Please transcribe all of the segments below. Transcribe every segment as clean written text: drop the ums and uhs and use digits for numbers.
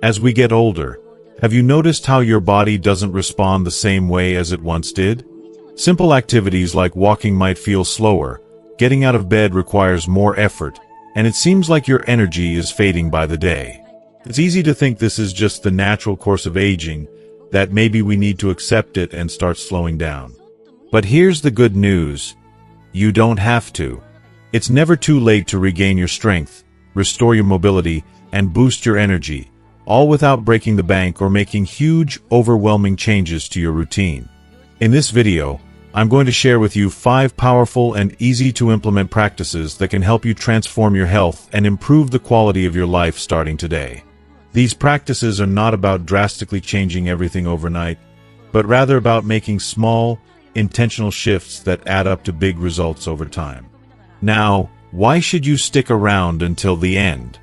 As we get older, have you noticed how your body doesn't respond the same way as it once did? Simple activities like walking might feel slower, getting out of bed requires more effort, and it seems like your energy is fading by the day. It's easy to think this is just the natural course of aging, that maybe we need to accept it and start slowing down. But here's the good news. You don't have to. It's never too late to regain your strength, restore your mobility, and boost your energy, all without breaking the bank or making huge, overwhelming changes to your routine. In this video, I'm going to share with you 5 powerful and easy-to-implement practices that can help you transform your health and improve the quality of your life starting today. These practices are not about drastically changing everything overnight, but rather about making small, intentional shifts that add up to big results over time. Now, why should you stick around until the end?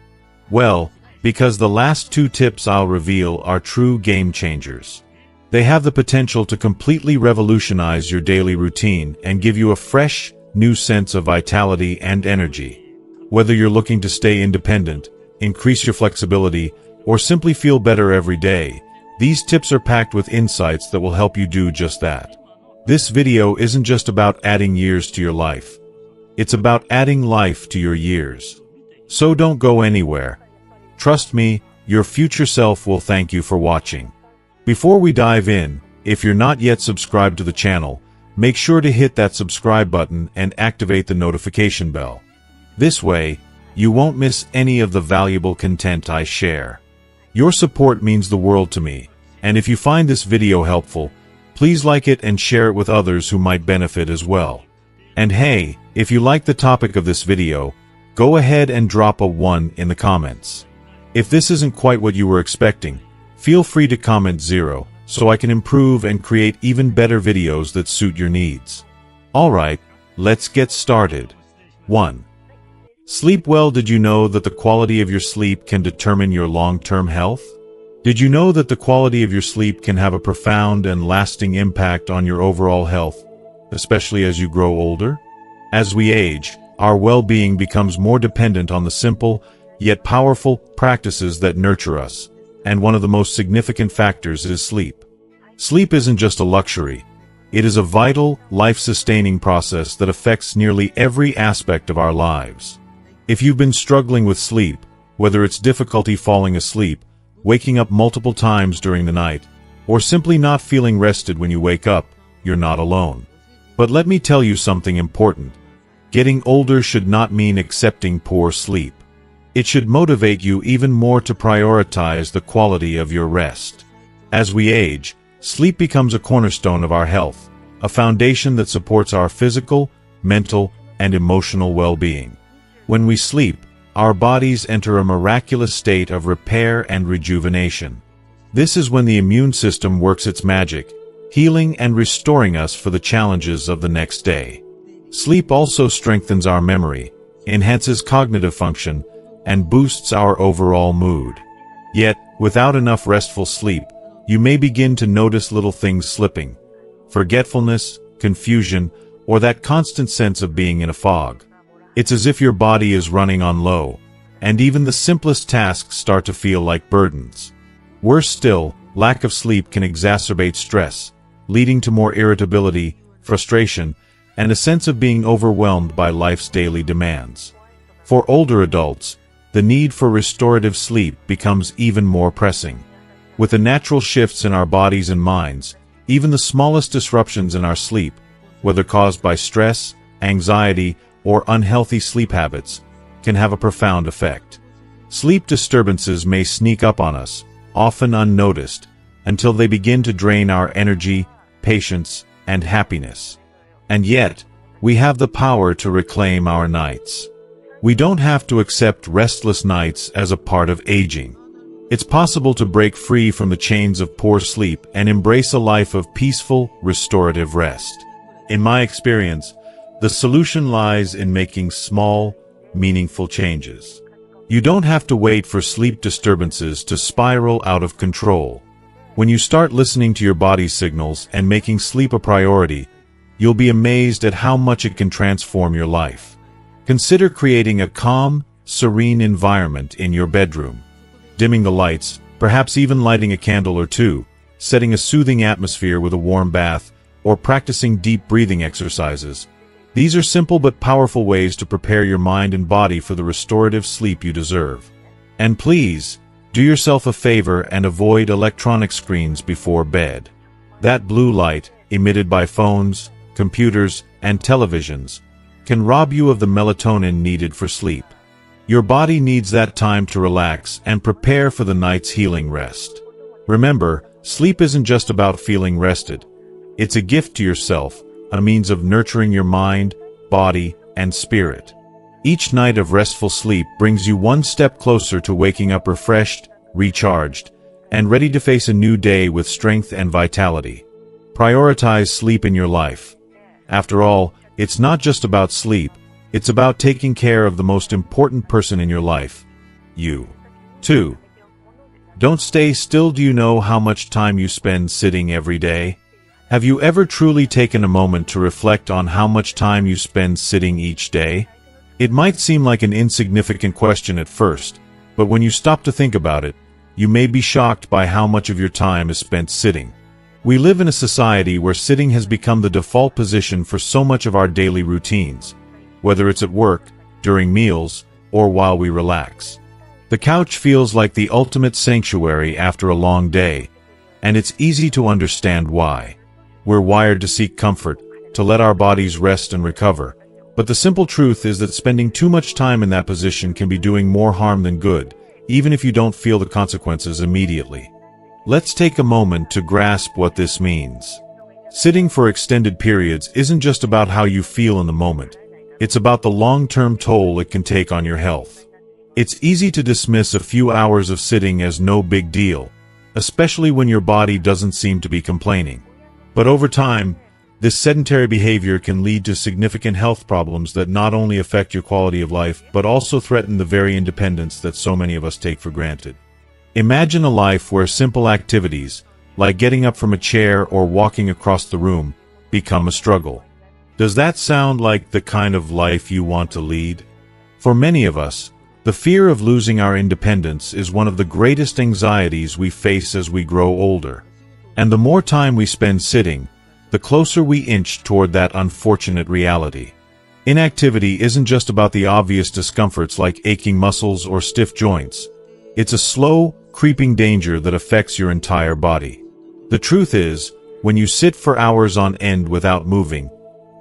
Well, because the last 2 tips I'll reveal are true game changers. They have the potential to completely revolutionize your daily routine and give you a fresh, new sense of vitality and energy. Whether you're looking to stay independent, increase your flexibility, or simply feel better every day, these tips are packed with insights that will help you do just that. This video isn't just about adding years to your life. It's about adding life to your years. So don't go anywhere. Trust me, your future self will thank you for watching. Before we dive in, if you're not yet subscribed to the channel, make sure to hit that subscribe button and activate the notification bell. This way, you won't miss any of the valuable content I share. Your support means the world to me, and if you find this video helpful, please like it and share it with others who might benefit as well. And hey, if you like the topic of this video, go ahead and drop a 1 in the comments. If this isn't quite what you were expecting, feel free to comment 0, so I can improve and create even better videos that suit your needs. Alright, let's get started. 1. Sleep well. Did you know that the quality of your sleep can determine your long-term health? Did you know that the quality of your sleep can have a profound and lasting impact on your overall health, especially as you grow older? As we age, our well-being becomes more dependent on the simple, yet powerful practices that nurture us, and one of the most significant factors is sleep. Sleep isn't just a luxury. It is a vital, life-sustaining process that affects nearly every aspect of our lives. If you've been struggling with sleep, whether it's difficulty falling asleep, waking up multiple times during the night, or simply not feeling rested when you wake up, you're not alone. But let me tell you something important. Getting older should not mean accepting poor sleep. It should motivate you even more to prioritize the quality of your rest. As we age, sleep becomes a cornerstone of our health, a foundation that supports our physical, mental, and emotional well-being. When we sleep, our bodies enter a miraculous state of repair and rejuvenation. This is when the immune system works its magic, healing and restoring us for the challenges of the next day. Sleep also strengthens our memory, enhances cognitive function, and boosts our overall mood. Yet, without enough restful sleep, you may begin to notice little things slipping. Forgetfulness, confusion, or that constant sense of being in a fog. It's as if your body is running on low, and even the simplest tasks start to feel like burdens. Worse still, lack of sleep can exacerbate stress, leading to more irritability, frustration, and a sense of being overwhelmed by life's daily demands. For older adults, the need for restorative sleep becomes even more pressing. With the natural shifts in our bodies and minds, even the smallest disruptions in our sleep, whether caused by stress, anxiety, or unhealthy sleep habits, can have a profound effect. Sleep disturbances may sneak up on us, often unnoticed, until they begin to drain our energy, patience, and happiness. And yet, we have the power to reclaim our nights. We don't have to accept restless nights as a part of aging. It's possible to break free from the chains of poor sleep and embrace a life of peaceful, restorative rest. In my experience, the solution lies in making small, meaningful changes. You don't have to wait for sleep disturbances to spiral out of control. When you start listening to your body's signals and making sleep a priority, you'll be amazed at how much it can transform your life. Consider creating a calm, serene environment in your bedroom. dimming the lights, perhaps even lighting a candle or two, setting a soothing atmosphere with a warm bath, or practicing deep breathing exercises. These are simple but powerful ways to prepare your mind and body for the restorative sleep you deserve. And please, do yourself a favor and avoid electronic screens before bed. That blue light, emitted by phones, computers, and televisions, can rob you of the melatonin needed for sleep. Your body needs that time to relax and prepare for the night's healing rest. Remember, sleep isn't just about feeling rested. It's a gift to yourself, a means of nurturing your mind, body, and spirit. Each night of restful sleep brings you one step closer to waking up refreshed, recharged, and ready to face a new day with strength and vitality. Prioritize sleep in your life. After all, it's not just about sleep, it's about taking care of the most important person in your life, you. 2. Don't stay still. Do you know how much time you spend sitting every day? Have you ever truly taken a moment to reflect on how much time you spend sitting each day? It might seem like an insignificant question at first, but when you stop to think about it, you may be shocked by how much of your time is spent sitting. We live in a society where sitting has become the default position for so much of our daily routines, whether it's at work, during meals, or while we relax. The couch feels like the ultimate sanctuary after a long day, and it's easy to understand why. We're wired to seek comfort, to let our bodies rest and recover, but the simple truth is that spending too much time in that position can be doing more harm than good, even if you don't feel the consequences immediately. Let's take a moment to grasp what this means. Sitting for extended periods isn't just about how you feel in the moment. It's about the long-term toll it can take on your health. It's easy to dismiss a few hours of sitting as no big deal, especially when your body doesn't seem to be complaining. But over time, this sedentary behavior can lead to significant health problems that not only affect your quality of life, but also threaten the very independence that so many of us take for granted. Imagine a life where simple activities, like getting up from a chair or walking across the room, become a struggle. Does that sound like the kind of life you want to lead? For many of us, the fear of losing our independence is one of the greatest anxieties we face as we grow older. And the more time we spend sitting, the closer we inch toward that unfortunate reality. Inactivity isn't just about the obvious discomforts like aching muscles or stiff joints. It's a slow, creeping danger that affects your entire body. The truth is, when you sit for hours on end without moving,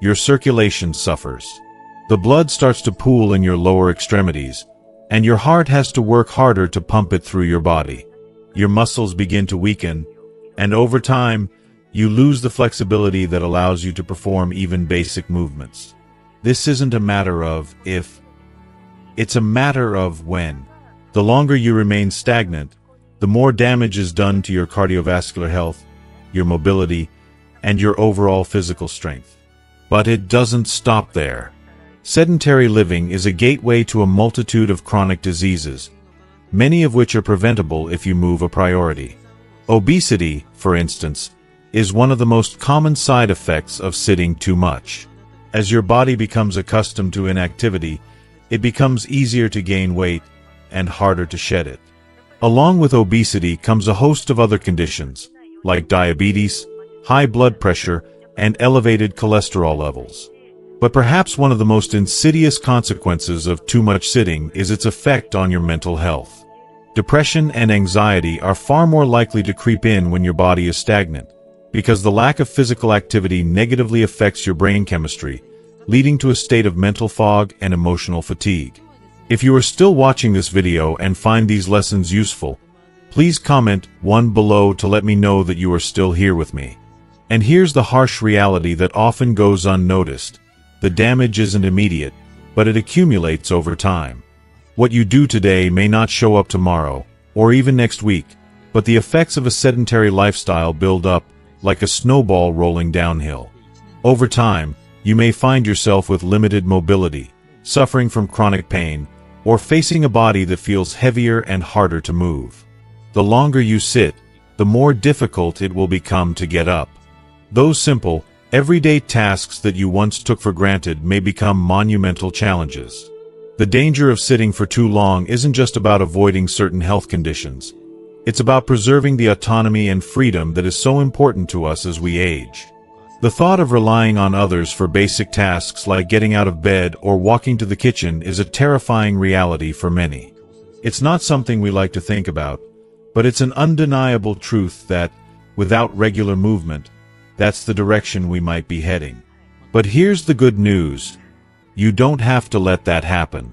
your circulation suffers. The blood starts to pool in your lower extremities, and your heart has to work harder to pump it through your body. Your muscles begin to weaken, and over time, you lose the flexibility that allows you to perform even basic movements. This isn't a matter of if, it's a matter of when. The longer you remain stagnant, the more damage is done to your cardiovascular health, your mobility, and your overall physical strength. But it doesn't stop there. Sedentary living is a gateway to a multitude of chronic diseases, many of which are preventable if you move a priority. Obesity, for instance, is one of the most common side effects of sitting too much. As your body becomes accustomed to inactivity, it becomes easier to gain weight and harder to shed it. Along with obesity comes a host of other conditions, like diabetes, high blood pressure, and elevated cholesterol levels. But perhaps one of the most insidious consequences of too much sitting is its effect on your mental health. Depression and anxiety are far more likely to creep in when your body is stagnant, because the lack of physical activity negatively affects your brain chemistry, leading to a state of mental fog and emotional fatigue. If you are still watching this video and find these lessons useful, please comment 1 below to let me know that you are still here with me. And here's the harsh reality that often goes unnoticed. The damage isn't immediate, but it accumulates over time. What you do today may not show up tomorrow, or even next week, but the effects of a sedentary lifestyle build up like a snowball rolling downhill. Over time, you may find yourself with limited mobility, suffering from chronic pain, or facing a body that feels heavier and harder to move. The longer you sit, the more difficult it will become to get up. Those simple, everyday tasks that you once took for granted may become monumental challenges. The danger of sitting for too long isn't just about avoiding certain health conditions. It's about preserving the autonomy and freedom that is so important to us as we age. The thought of relying on others for basic tasks like getting out of bed or walking to the kitchen is a terrifying reality for many. It's not something we like to think about, but it's an undeniable truth that, without regular movement, that's the direction we might be heading. But here's the good news. You don't have to let that happen.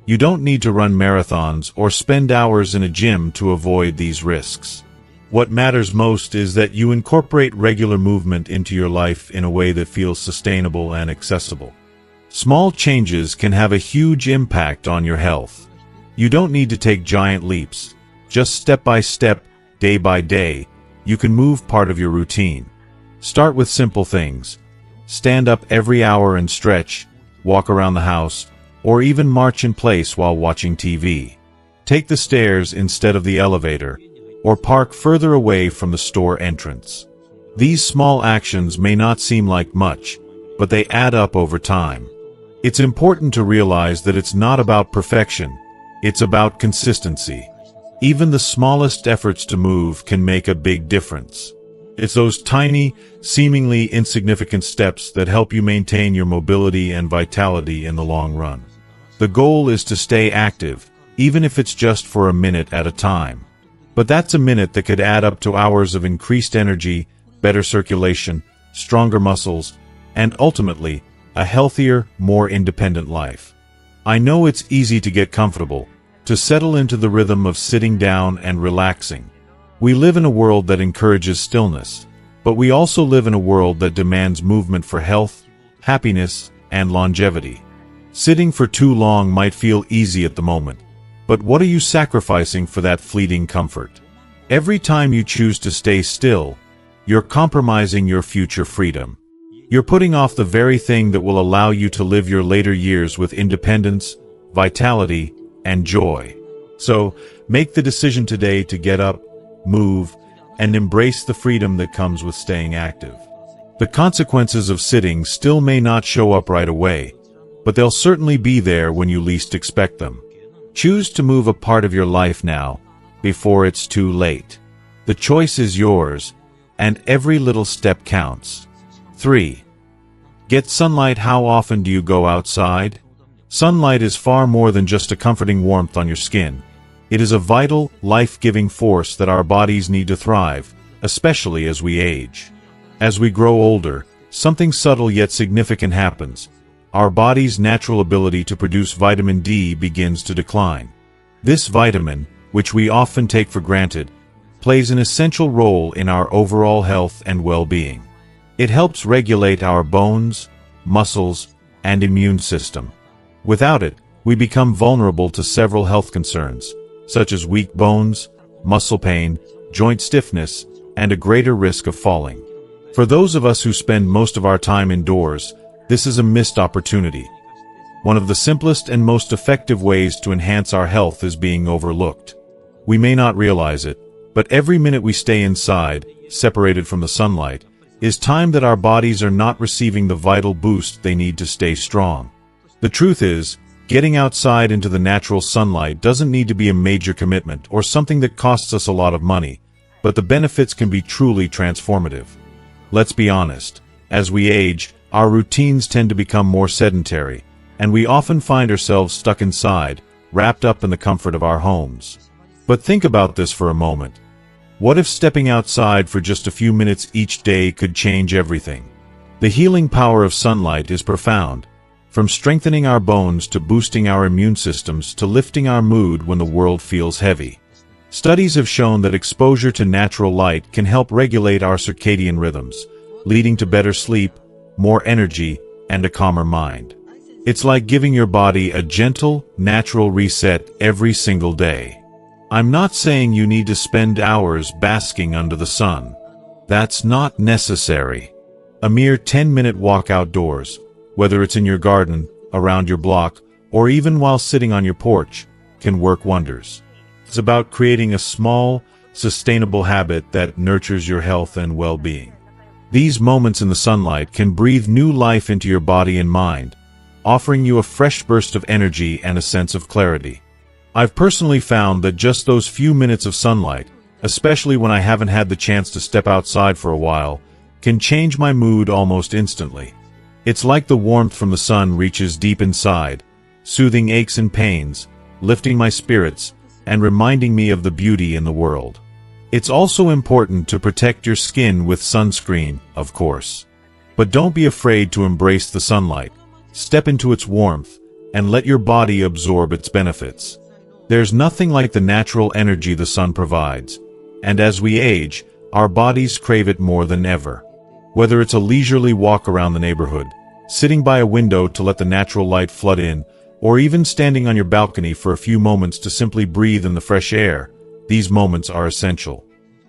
You don't need to run marathons or spend hours in a gym to avoid these risks. What matters most is that you incorporate regular movement into your life in a way that feels sustainable and accessible. Small changes can have a huge impact on your health. You don't need to take giant leaps. Just step by step, day by day, you can move part of your routine. Start with simple things. Stand up every hour and stretch, walk around the house, or even march in place while watching TV. Take the stairs instead of the elevator, or park further away from the store entrance. These small actions may not seem like much, but they add up over time. It's important to realize that it's not about perfection, it's about consistency. Even the smallest efforts to move can make a big difference. It's those tiny, seemingly insignificant steps that help you maintain your mobility and vitality in the long run. The goal is to stay active, even if it's just for a minute at a time. But that's a minute that could add up to hours of increased energy, better circulation, stronger muscles, and ultimately, a healthier, more independent life. I know it's easy to get comfortable, to settle into the rhythm of sitting down and relaxing. We live in a world that encourages stillness, but we also live in a world that demands movement for health, happiness, and longevity. Sitting for too long might feel easy at the moment, but what are you sacrificing for that fleeting comfort? Every time you choose to stay still, you're compromising your future freedom. You're putting off the very thing that will allow you to live your later years with independence, vitality, and joy. So, make the decision today to get up, move, and embrace the freedom that comes with staying active. The consequences of sitting still may not show up right away, but they'll certainly be there when you least expect them. Choose to move a part of your life now, before it's too late. The choice is yours, and every little step counts. 3. Get sunlight. How often do you go outside? Sunlight is far more than just a comforting warmth on your skin. It is a vital, life-giving force that our bodies need to thrive, especially as we age. As we grow older, something subtle yet significant happens. Our body's natural ability to produce vitamin D begins to decline. This vitamin, which we often take for granted, plays an essential role in our overall health and well-being. It helps regulate our bones, muscles, and immune system. Without it, we become vulnerable to several health concerns, such as weak bones, muscle pain, joint stiffness, and a greater risk of falling. For those of us who spend most of our time indoors, this is a missed opportunity. One of the simplest and most effective ways to enhance our health is being overlooked. We may not realize it, but every minute we stay inside, separated from the sunlight, is time that our bodies are not receiving the vital boost they need to stay strong. The truth is, getting outside into the natural sunlight doesn't need to be a major commitment or something that costs us a lot of money, but the benefits can be truly transformative. Let's be honest, as we age, our routines tend to become more sedentary, and we often find ourselves stuck inside, wrapped up in the comfort of our homes. But think about this for a moment. What if stepping outside for just a few minutes each day could change everything? The healing power of sunlight is profound. From strengthening our bones to boosting our immune systems to lifting our mood when the world feels heavy. Studies have shown that exposure to natural light can help regulate our circadian rhythms, leading to better sleep, more energy, and a calmer mind. It's like giving your body a gentle, natural reset every single day. I'm not saying you need to spend hours basking under the sun. That's not necessary. A mere 10-minute walk outdoors, whether it's in your garden, around your block, or even while sitting on your porch, can work wonders. It's about creating a small, sustainable habit that nurtures your health and well-being. These moments in the sunlight can breathe new life into your body and mind, offering you a fresh burst of energy and a sense of clarity. I've personally found that just those few minutes of sunlight, especially when I haven't had the chance to step outside for a while, can change my mood almost instantly. It's like the warmth from the sun reaches deep inside, soothing aches and pains, lifting my spirits, and reminding me of the beauty in the world. It's also important to protect your skin with sunscreen, of course. But don't be afraid to embrace the sunlight. Step into its warmth, and let your body absorb its benefits. There's nothing like the natural energy the sun provides, and as we age, our bodies crave it more than ever. Whether it's a leisurely walk around the neighborhood, sitting by a window to let the natural light flood in, or even standing on your balcony for a few moments to simply breathe in the fresh air, these moments are essential.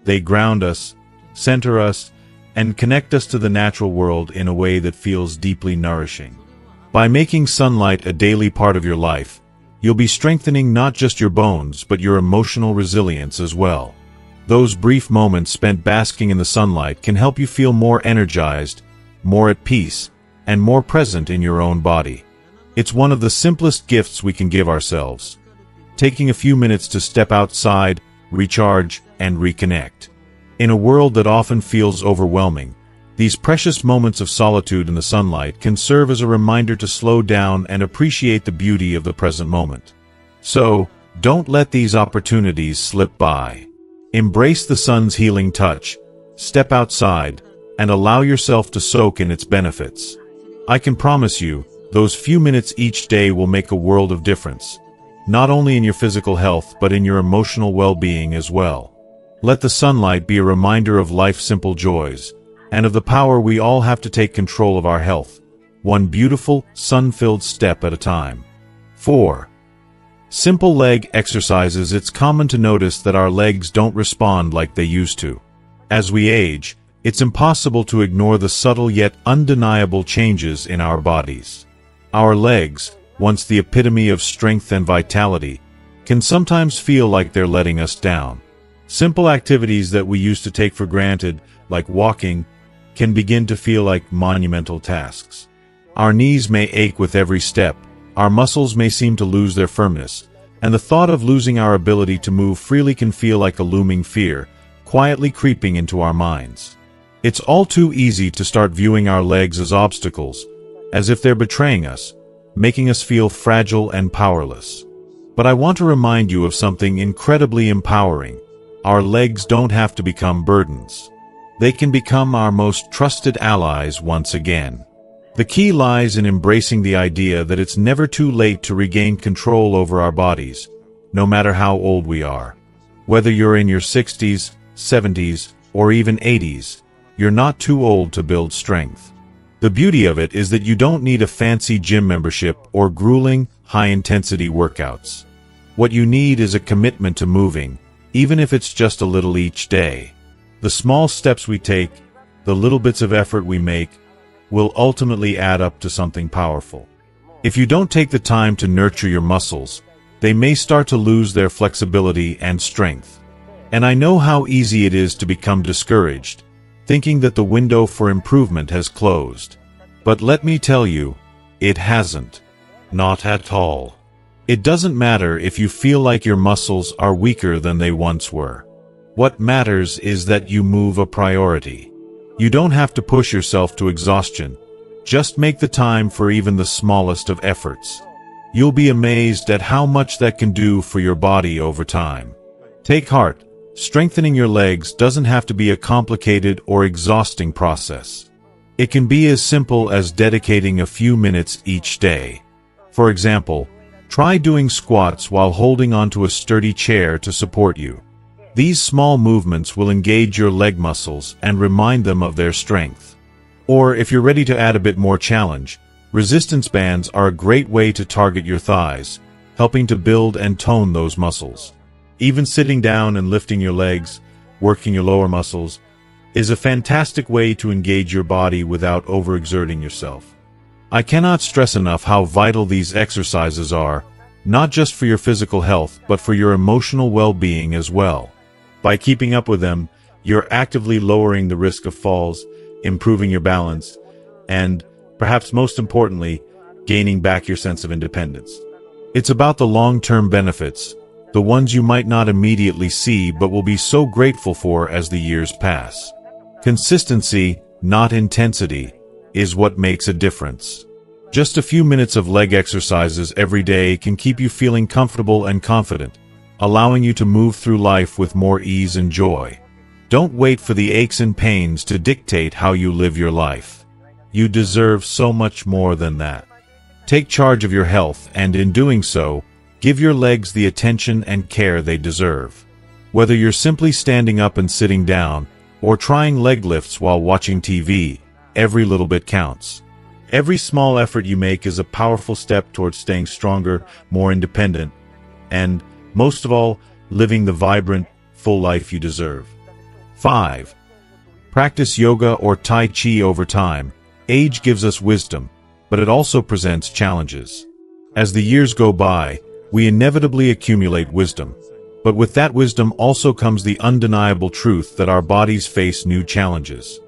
They ground us, center us, and connect us to the natural world in a way that feels deeply nourishing. By making sunlight a daily part of your life, you'll be strengthening not just your bones but your emotional resilience as well. Those brief moments spent basking in the sunlight can help you feel more energized, more at peace, and more present in your own body. It's one of the simplest gifts we can give ourselves. Taking a few minutes to step outside, recharge, and reconnect. In a world that often feels overwhelming, these precious moments of solitude in the sunlight can serve as a reminder to slow down and appreciate the beauty of the present moment. So, don't let these opportunities slip by. Embrace the sun's healing touch, step outside, and allow yourself to soak in its benefits. I can promise you, those few minutes each day will make a world of difference, not only in your physical health but in your emotional well-being as well. Let the sunlight be a reminder of life's simple joys, and of the power we all have to take control of our health, one beautiful, sun-filled step at a time. 4. Simple leg exercises. It's common to notice that our legs don't respond like they used to. As we age, it's impossible to ignore the subtle yet undeniable changes in our bodies. Our legs, once the epitome of strength and vitality, can sometimes feel like they're letting us down. Simple activities that we used to take for granted, like walking, can begin to feel like monumental tasks. Our knees may ache with every step, our muscles may seem to lose their firmness, and the thought of losing our ability to move freely can feel like a looming fear, quietly creeping into our minds. It's all too easy to start viewing our legs as obstacles, as if they're betraying us, making us feel fragile and powerless. But I want to remind you of something incredibly empowering. Our legs don't have to become burdens. They can become our most trusted allies once again. The key lies in embracing the idea that it's never too late to regain control over our bodies, no matter how old we are. Whether you're in your 60s, 70s, or even 80s, you're not too old to build strength. The beauty of it is that you don't need a fancy gym membership or grueling, high-intensity workouts. What you need is a commitment to moving, even if it's just a little each day. The small steps we take, the little bits of effort we make, will ultimately add up to something powerful. If you don't take the time to nurture your muscles, they may start to lose their flexibility and strength. And I know how easy it is to become discouraged, thinking that the window for improvement has closed. But let me tell you, it hasn't. Not at all. It doesn't matter if you feel like your muscles are weaker than they once were. What matters is that you move a priority. You don't have to push yourself to exhaustion. Just make the time for even the smallest of efforts. You'll be amazed at how much that can do for your body over time. Take heart. Strengthening your legs doesn't have to be a complicated or exhausting process. It can be as simple as dedicating a few minutes each day. For example, try doing squats while holding onto a sturdy chair to support you. These small movements will engage your leg muscles and remind them of their strength. Or if you're ready to add a bit more challenge, resistance bands are a great way to target your thighs, helping to build and tone those muscles. Even sitting down and lifting your legs, working your lower muscles, is a fantastic way to engage your body without overexerting yourself. I cannot stress enough how vital these exercises are, not just for your physical health but for your emotional well-being as well. By keeping up with them, you're actively lowering the risk of falls, improving your balance, and, perhaps most importantly, gaining back your sense of independence. It's about the long-term benefits, the ones you might not immediately see but will be so grateful for as the years pass. Consistency, not intensity, is what makes a difference. Just a few minutes of leg exercises every day can keep you feeling comfortable and confident, allowing you to move through life with more ease and joy. Don't wait for the aches and pains to dictate how you live your life. You deserve so much more than that. Take charge of your health, and in doing so, give your legs the attention and care they deserve. Whether you're simply standing up and sitting down, or trying leg lifts while watching TV, every little bit counts. Every small effort you make is a powerful step towards staying stronger, more independent, and, most of all, living the vibrant, full life you deserve. 5. Practice yoga or Tai Chi over time. Age gives us wisdom, but it also presents challenges. As the years go by, we inevitably accumulate wisdom. But with that wisdom also comes the undeniable truth that our bodies face new challenges.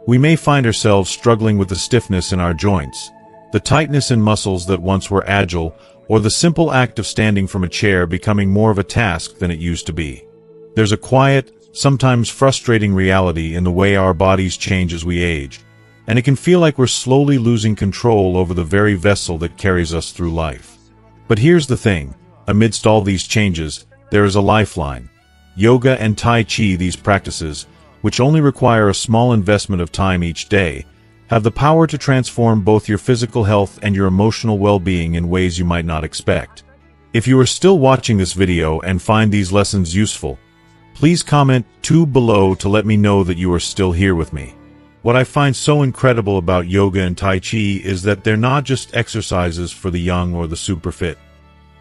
We may find ourselves struggling with the stiffness in our joints, the tightness in muscles that once were agile, or the simple act of standing from a chair becoming more of a task than it used to be. There's a quiet, sometimes frustrating reality in the way our bodies change as we age, and it can feel like we're slowly losing control over the very vessel that carries us through life. But here's the thing, amidst all these changes, there is a lifeline. Yoga and Tai Chi, these practices, which only require a small investment of time each day, have the power to transform both your physical health and your emotional well-being in ways you might not expect. If you are still watching this video and find these lessons useful, please comment 2 below to let me know that you are still here with me. What I find so incredible about yoga and Tai Chi is that they're not just exercises for the young or the super fit.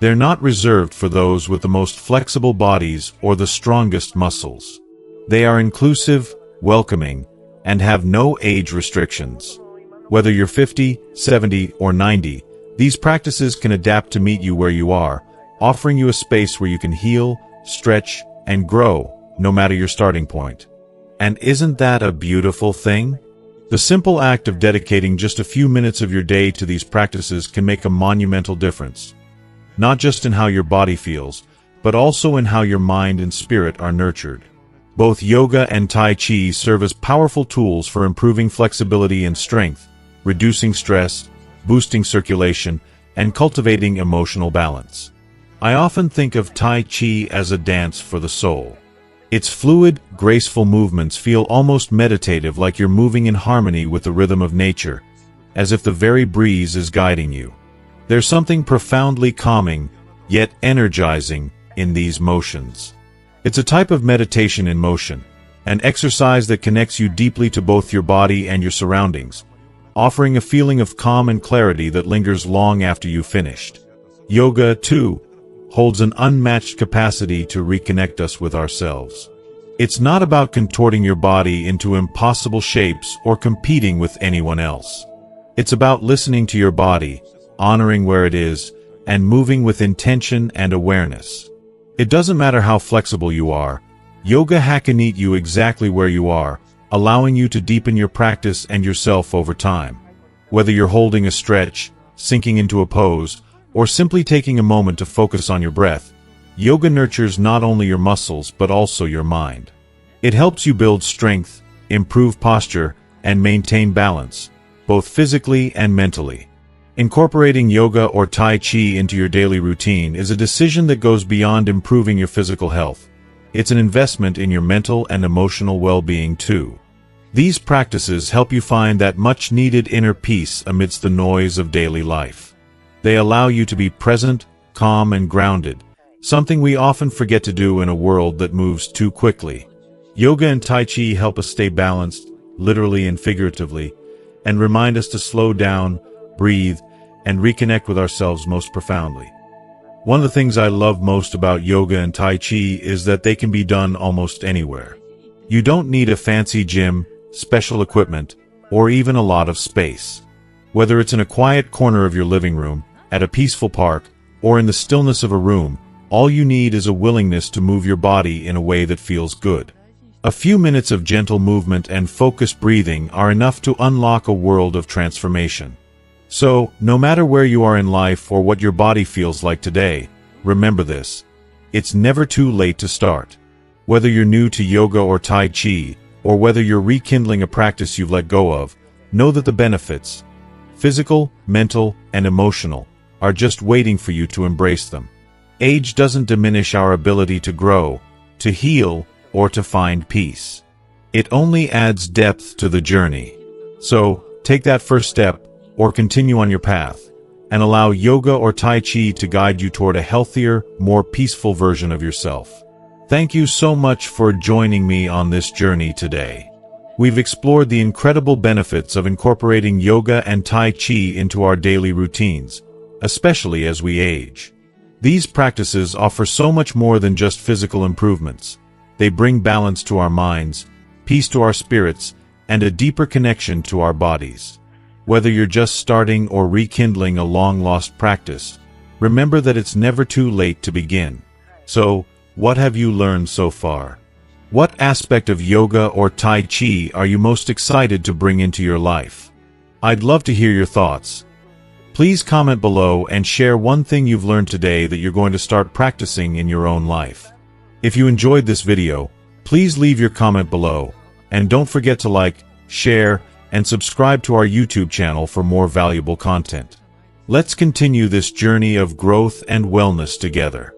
They're not reserved for those with the most flexible bodies or the strongest muscles. They are inclusive, welcoming, and have no age restrictions. Whether you're 50, 70, or 90, these practices can adapt to meet you where you are, offering you a space where you can heal, stretch, and grow, no matter your starting point. And isn't that a beautiful thing? The simple act of dedicating just a few minutes of your day to these practices can make a monumental difference. Not just in how your body feels, but also in how your mind and spirit are nurtured. Both yoga and Tai Chi serve as powerful tools for improving flexibility and strength, reducing stress, boosting circulation, and cultivating emotional balance. I often think of Tai Chi as a dance for the soul. Its fluid, graceful movements feel almost meditative, like you're moving in harmony with the rhythm of nature, as if the very breeze is guiding you. There's something profoundly calming, yet energizing, in these motions. It's a type of meditation in motion, an exercise that connects you deeply to both your body and your surroundings, offering a feeling of calm and clarity that lingers long after you've finished. Yoga, too, holds an unmatched capacity to reconnect us with ourselves. It's not about contorting your body into impossible shapes or competing with anyone else. It's about listening to your body, honoring where it is, and moving with intention and awareness. It doesn't matter how flexible you are, yoga can meet you exactly where you are, allowing you to deepen your practice and yourself over time. Whether you're holding a stretch, sinking into a pose, or simply taking a moment to focus on your breath, yoga nurtures not only your muscles but also your mind. It helps you build strength, improve posture, and maintain balance, both physically and mentally. Incorporating yoga or Tai Chi into your daily routine is a decision that goes beyond improving your physical health. It's an investment in your mental and emotional well-being too. These practices help you find that much-needed inner peace amidst the noise of daily life. They allow you to be present, calm, and grounded, something we often forget to do in a world that moves too quickly. Yoga and Tai Chi help us stay balanced, literally and figuratively, and remind us to slow down, breathe, and reconnect with ourselves most profoundly. One of the things I love most about yoga and Tai Chi is that they can be done almost anywhere. You don't need a fancy gym, special equipment, or even a lot of space. Whether it's in a quiet corner of your living room, at a peaceful park, or in the stillness of a room, all you need is a willingness to move your body in a way that feels good. A few minutes of gentle movement and focused breathing are enough to unlock a world of transformation. So, no matter where you are in life or what your body feels like today, remember this. It's never too late to start. Whether you're new to yoga or Tai Chi, or whether you're rekindling a practice you've let go of, know that the benefits, physical, mental, and emotional, are just waiting for you to embrace them. Age doesn't diminish our ability to grow, to heal, or to find peace. It only adds depth to the journey. So, take that first step, or continue on your path, and allow yoga or Tai Chi to guide you toward a healthier, more peaceful version of yourself. Thank you so much for joining me on this journey today. We've explored the incredible benefits of incorporating yoga and Tai Chi into our daily routines, especially as we age. These practices offer so much more than just physical improvements. They bring balance to our minds, peace to our spirits, and a deeper connection to our bodies. Whether you're just starting or rekindling a long-lost practice, remember that it's never too late to begin. So, what have you learned so far? What aspect of yoga or Tai Chi are you most excited to bring into your life? I'd love to hear your thoughts. Please comment below and share one thing you've learned today that you're going to start practicing in your own life. If you enjoyed this video, please leave your comment below, and don't forget to like, share, and subscribe to our YouTube channel for more valuable content. Let's continue this journey of growth and wellness together.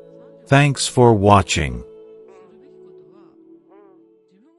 Thanks for watching.